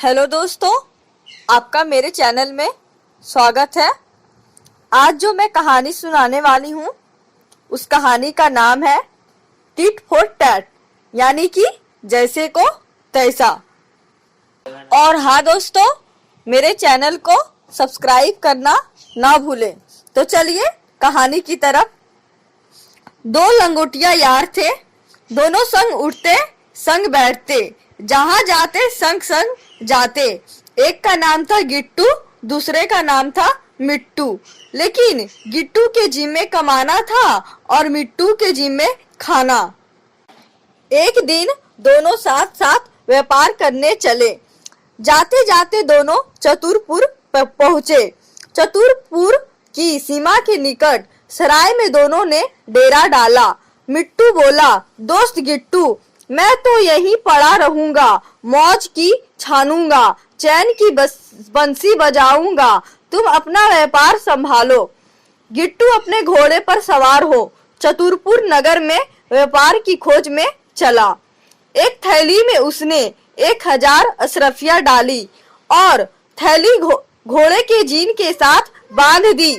Hello दोस्तों, आपका मेरे चैनल में स्वागत है। आज जो मैं कहानी सुनाने वाली हूँ उस कहानी का नाम है टिट फॉर टैट, यानी कि जैसे को तैसा। और हाँ दोस्तों, मेरे चैनल को सब्सक्राइब करना ना भूलें। तो चलिए कहानी की तरफ। दो लंगोटिया यार थे, दोनों संग उठते संग बैठते, जहां जाते संग संग जाते। एक का नाम था गिट्टू, दूसरे का नाम था मिट्टू। लेकिन गिट्टू के जिम्मे कमाना था और मिट्टू के जिम्मे खाना। एक दिन दोनों साथ साथ व्यापार करने चले। जाते जाते दोनों चतुरपुर पहुंचे। चतुरपुर की सीमा के निकट सराय में दोनों ने डेरा डाला। मिट्टू बोला, दोस्त गिट्टू, मैं तो यहीं पड़ा रहूंगा, मौज की छानूंगा, चैन की बंसी बजाऊंगा, तुम अपना व्यापार संभालो। गिट्टू अपने घोड़े पर सवार हो चतुरपुर नगर में व्यापार की खोज में चला। एक थैली में उसने 1000 अशरफियां डाली और थैली घोड़े के जीन के साथ बांध दी।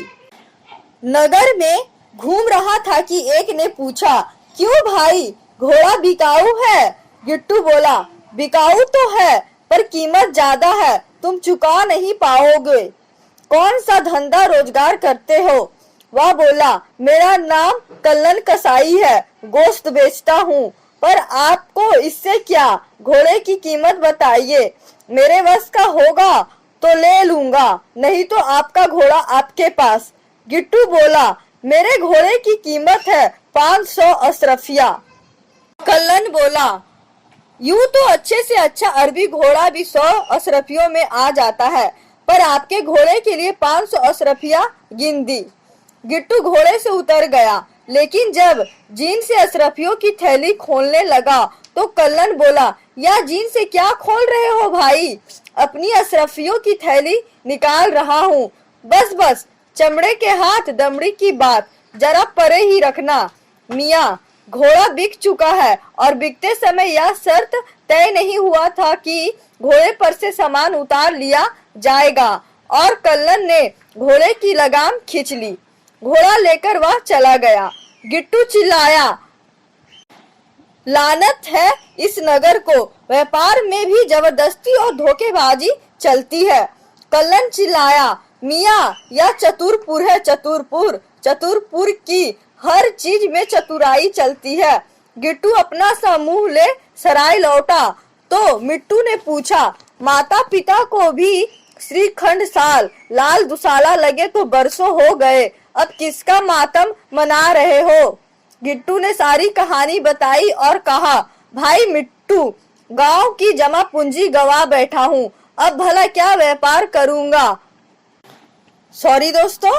नगर में घूम रहा था कि एक ने पूछा, क्यों भाई, घोड़ा बिकाऊ है? गिट्टू बोला, बिकाऊ तो है पर कीमत ज्यादा है, तुम चुका नहीं पाओगे। कौन सा धंधा रोजगार करते हो? वह बोला, मेरा नाम कल्लन कसाई है, गोश्त बेचता हूँ। पर आपको इससे क्या? घोड़े की कीमत बताइए, मेरे वश का होगा तो ले लूंगा, नहीं तो आपका घोड़ा आपके पास। गिट्टू बोला, मेरे घोड़े की कीमत है 500 अशरफिया। कल्लन बोला, यूं तो अच्छे से अच्छा अरबी घोड़ा भी 100 अशरफियों में आ जाता है, पर आपके घोड़े के लिए 500 अशरफिया गिन दी। गिट्टू घोड़े से उतर गया, लेकिन जब जीन से अशरफियों की थैली खोलने लगा तो कल्लन बोला, यह जीन से क्या खोल रहे हो भाई? अपनी अशरफियों की थैली निकाल रहा हूँ। बस बस, चमड़े के हाथ दमड़ी की बात जरा परे ही रखना। मियाँ, घोड़ा बिक चुका है और बिकते समय यह शर्त तय नहीं हुआ था कि घोड़े पर से सामान उतार लिया जाएगा। और कल्लन ने घोड़े की लगाम खींच ली। घोड़ा लेकर वह चला गया। गिट्टू चिल्लाया, लानत है इस नगर को, व्यापार में भी जबरदस्ती और धोखेबाजी चलती है। कल्लन चिल्लाया, मियाँ, यह चतुरपुर है, चतुरपुर। चतुरपुर की हर चीज में चतुराई चलती है। गिट्टू अपना सा मुंह ले सराय लौटा तो मिट्टू ने पूछा, माता पिता को भी श्रीखंड साल लाल दुसाला लगे तो बरसों हो गए, अब किसका मातम मना रहे हो? गिट्टू ने सारी कहानी बताई और कहा, भाई मिट्टू, गांव की जमा पूंजी गवा बैठा हूँ, अब भला क्या व्यापार करूंगा? सॉरी दोस्तों,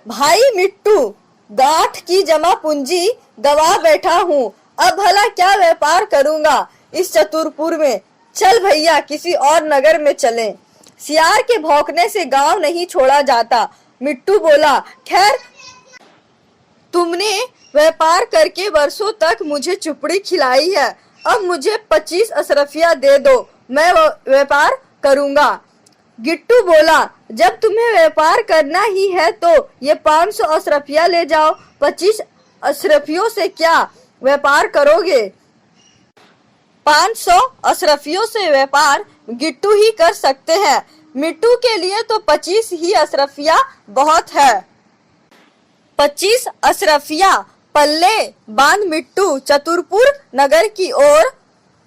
भाई मिट्टू, गांठ की जमा पूंजी गवा बैठा हूँ, अब भला क्या व्यापार करूंगा इस चतुरपुर में? चल भैया, किसी और नगर में चलें। सियार के भौंकने से गांव नहीं छोड़ा जाता। मिट्टू बोला, खैर, तुमने व्यापार करके वर्षों तक मुझे चुपड़ी खिलाई है, अब मुझे 25 अशरफिया दे दो, मैं व्यापार करूंगा। गिट्टू बोला, जब तुम्हें व्यापार करना ही है तो ये 500 अशरफिया ले जाओ, 25 अशरफियों से क्या व्यापार करोगे? 500 अशरफियों से व्यापार गिट्टू ही कर सकते हैं, मिट्टू के लिए तो 25 ही अशरफिया बहुत है। 25 अशरफिया पल्ले बांध मिट्टू चतुरपुर नगर की ओर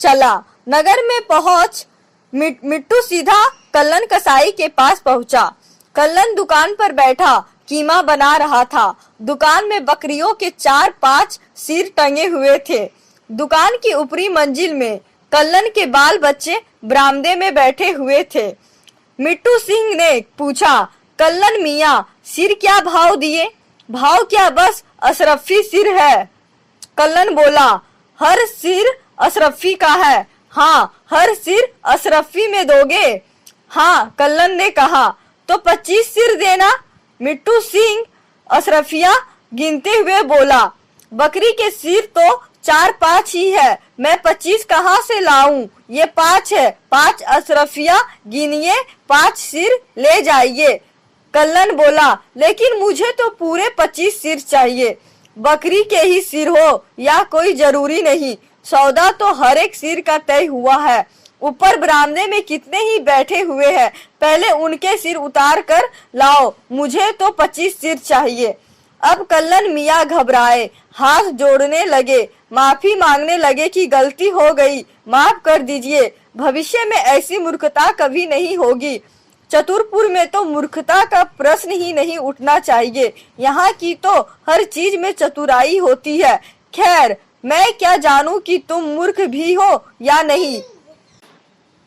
चला। नगर में पहुंच मिट्टू सीधा कल्लन कसाई के पास पहुंचा। कल्लन दुकान पर बैठा कीमा बना रहा था। दुकान में बकरियों के 4-5 सिर टंगे हुए थे। दुकान की ऊपरी मंजिल में कल्लन के बाल बच्चे बरामदे में बैठे हुए थे। मिट्टू सिंह ने पूछा, कल्लन मियाँ, सिर क्या भाव दिए? भाव क्या, बस अशरफी सिर है। कल्लन बोला, हर सिर अशरफी का है? हाँ, हर सिर अशरफी में दोगे? हाँ, कल्लन ने कहा। तो 25 सिर देना। मिट्टू सिंह अशरफिया गिनते हुए बोला, बकरी के सिर तो 4 5 ही है, मैं 25 कहाँ से लाऊं? ये 5 है, 5 अशरफिया गिनिए, 5 सिर ले जाइए। कल्लन बोला, लेकिन मुझे तो पूरे 25 सिर चाहिए। बकरी के ही सिर हो या कोई जरूरी नहीं, सौदा तो हर एक सिर का तय हुआ है। ऊपर बरामदे में कितने ही बैठे हुए हैं, पहले उनके सिर उतार कर लाओ, मुझे तो 25 सिर चाहिए। अब कल्लन मियाँ घबराए, हाथ जोड़ने लगे, माफी मांगने लगे कि गलती हो गई, माफ कर दीजिए, भविष्य में ऐसी मूर्खता कभी नहीं होगी। चतुरपुर में तो मूर्खता का प्रश्न ही नहीं उठना चाहिए, यहाँ की तो हर चीज में चतुराई होती है। खैर, मैं क्या जानूं कि तुम मूर्ख भी हो या नहीं।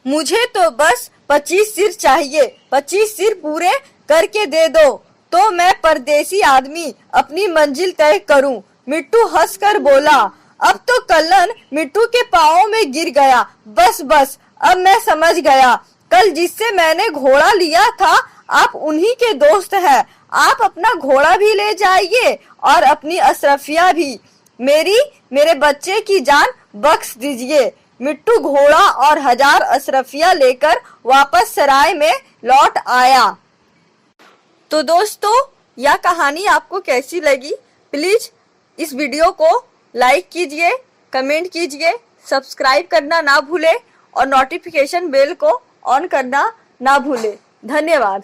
मुझे तो बस 25 सिर चाहिए, 25 सिर पूरे करके दे दो तो मैं परदेसी आदमी अपनी मंजिल तय करूं। मिट्टू हंसकर बोला। अब तो कल्लन मिट्टू के पाँव में गिर गया। बस बस, अब मैं समझ गया, कल जिससे मैंने घोड़ा लिया था आप उन्हीं के दोस्त हैं। आप अपना घोड़ा भी ले जाइए और अपनी अशरफिया भी, मेरे बच्चे की जान बख्श दीजिए। मिट्टू घोड़ा और 1000 अशरफिया लेकर वापस सराय में लौट आया। तो दोस्तों, यह कहानी आपको कैसी लगी? प्लीज इस वीडियो को लाइक कीजिए, कमेंट कीजिए, सब्सक्राइब करना ना भूले और नोटिफिकेशन बेल को ऑन करना ना भूले। धन्यवाद।